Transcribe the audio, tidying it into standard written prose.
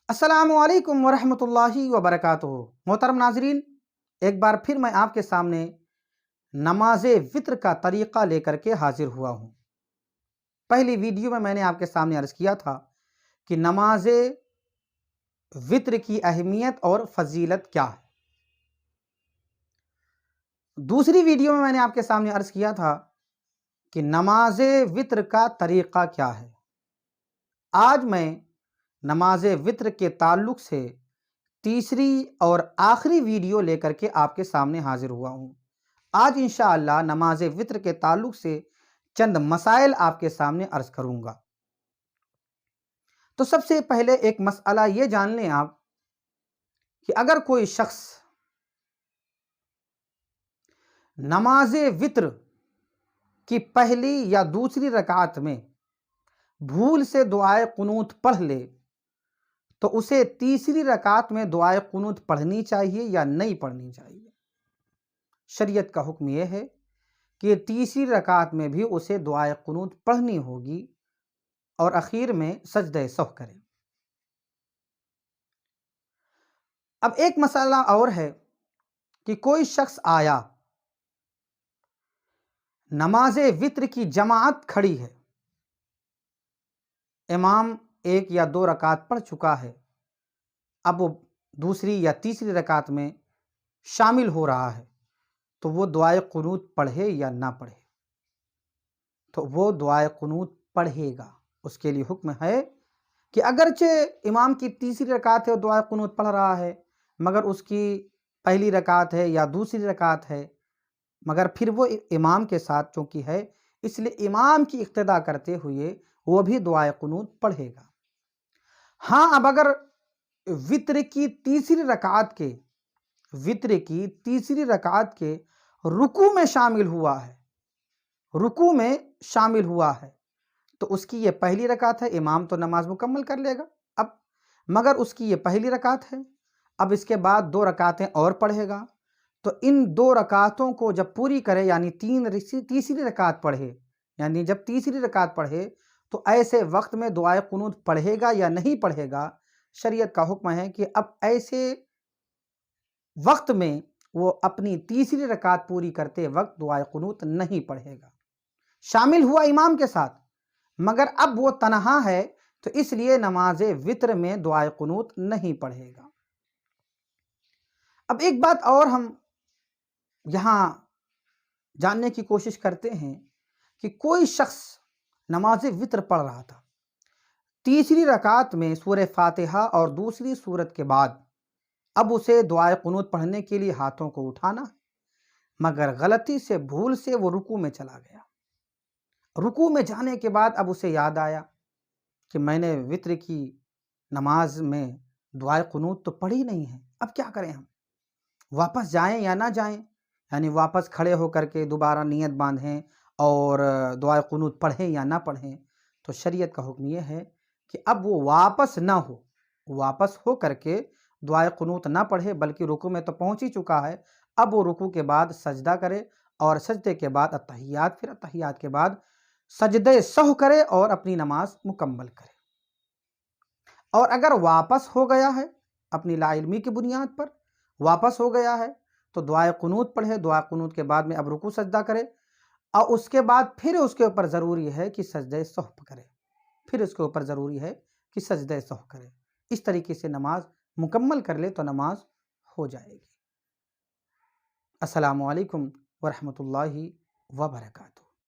السلام علیکم ورحمۃ اللہ وبرکاتہ۔ محترم ناظرین، ایک بار پھر میں آپ کے سامنے نماز وطر کا طریقہ لے کر کے حاضر ہوا ہوں۔ پہلی ویڈیو میں نے آپ کے سامنے عرض کیا تھا کہ نماز وطر کی اہمیت اور فضیلت کیا ہے۔ دوسری ویڈیو میں نے آپ کے سامنے عرض کیا تھا کہ نماز وطر کا طریقہ کیا ہے۔ آج میں نماز وطر کے تعلق سے تیسری اور آخری ویڈیو لے کر کے آپ کے سامنے حاضر ہوا ہوں۔ آج انشاءاللہ نماز وطر کے تعلق سے چند مسائل آپ کے سامنے عرض کروں گا۔ تو سب سے پہلے ایک مسئلہ یہ جان لیں آپ کہ اگر کوئی شخص نماز وطر کی پہلی یا دوسری رکعت میں بھول سے دعائے قنوت پڑھ لے تو اسے تیسری رکعت میں دعائے قنوت پڑھنی چاہیے یا نہیں پڑھنی چاہیے۔ شریعت کا حکم یہ ہے کہ تیسری رکعت میں بھی اسے دعائے قنوت پڑھنی ہوگی اور اخیر میں سجدہ سہو کرے۔ اب ایک مسئلہ اور ہے کہ کوئی شخص آیا، نماز وطر کی جماعت کھڑی ہے، امام ایک یا دو رکعت پڑھ چکا ہے، اب وہ دوسری یا تیسری رکعت میں شامل ہو رہا ہے، تو وہ دعائے قنوت پڑھے یا نہ پڑھے؟ تو وہ دعائے قنوت پڑھے گا۔ اس کے لیے حکم ہے کہ اگرچہ امام کی تیسری رکعت ہے اور دعائے قنوت پڑھ رہا ہے، مگر اس کی پہلی رکعت ہے یا دوسری رکعت ہے، مگر پھر وہ امام کے ساتھ چونکہ ہے، اس لیے امام کی اقتداء کرتے ہوئے وہ بھی دعائے قنوت پڑھے گا۔ ہاں، اب اگر وطر کی تیسری رکعت کے رکوع میں شامل ہوا ہے تو اس کی یہ پہلی رکعت ہے، امام تو نماز مکمل کر لے گا مگر اس کی یہ پہلی رکعت ہے، اب اس کے بعد دو رکعتیں اور پڑھے گا، تو ان دو رکعتوں کو جب پوری کرے یعنی تیسری رکعت پڑھے تو ایسے وقت میں دعائے قنوت پڑھے گا یا نہیں پڑھے گا؟ شریعت کا حکم ہے کہ اب ایسے وقت میں وہ اپنی تیسری رکعت پوری کرتے وقت دعائے قنوت نہیں پڑھے گا۔ شامل ہوا امام کے ساتھ مگر اب وہ تنہا ہے تو اس لیے نماز وطر میں دعائے قنوت نہیں پڑھے گا۔ اب ایک بات اور ہم یہاں جاننے کی کوشش کرتے ہیں کہ کوئی شخص نماز وطر پڑھ رہا تھا، تیسری رکعت میں سورہ فاتحہ اور دوسری سورت کے بعد اب اسے دعائے قنوت پڑھنے کے لیے ہاتھوں کو اٹھانا ہے، مگر غلطی سے بھول سے وہ رکوع میں چلا گیا۔ رکوع میں جانے کے بعد اب اسے یاد آیا کہ میں نے وطر کی نماز میں دعائے قنوت تو پڑھی نہیں ہے، اب کیا کریں؟ ہم واپس جائیں یا نہ جائیں؟ یعنی واپس کھڑے ہو کر کے دوبارہ نیت باندھیں اور دعائے قنوت پڑھیں یا نہ پڑھیں؟ تو شریعت کا حکم یہ ہے کہ اب وہ واپس ہو کر کے دعائے قنوت نہ پڑھے، بلکہ رکوع میں تو پہنچ ہی چکا ہے، اب وہ رکوع کے بعد سجدہ کرے اور سجدے کے بعد اتحیات، پھر اتحیات کے بعد سجدہ سہو کرے اور اپنی نماز مکمل کرے۔ اور اگر واپس ہو گیا ہے، اپنی لا علمی کی بنیاد پر واپس ہو گیا ہے، تو دعائے قنوت پڑھے، دعائے قنوت کے بعد میں اب رکوع سجدہ کرے اور اس کے بعد پھر اس کے اوپر ضروری ہے کہ سجدہ سہو کرے، اس طریقے سے نماز مکمل کر لے تو نماز ہو جائے گی۔ السلام علیکم ورحمۃ اللہ وبرکاتہ۔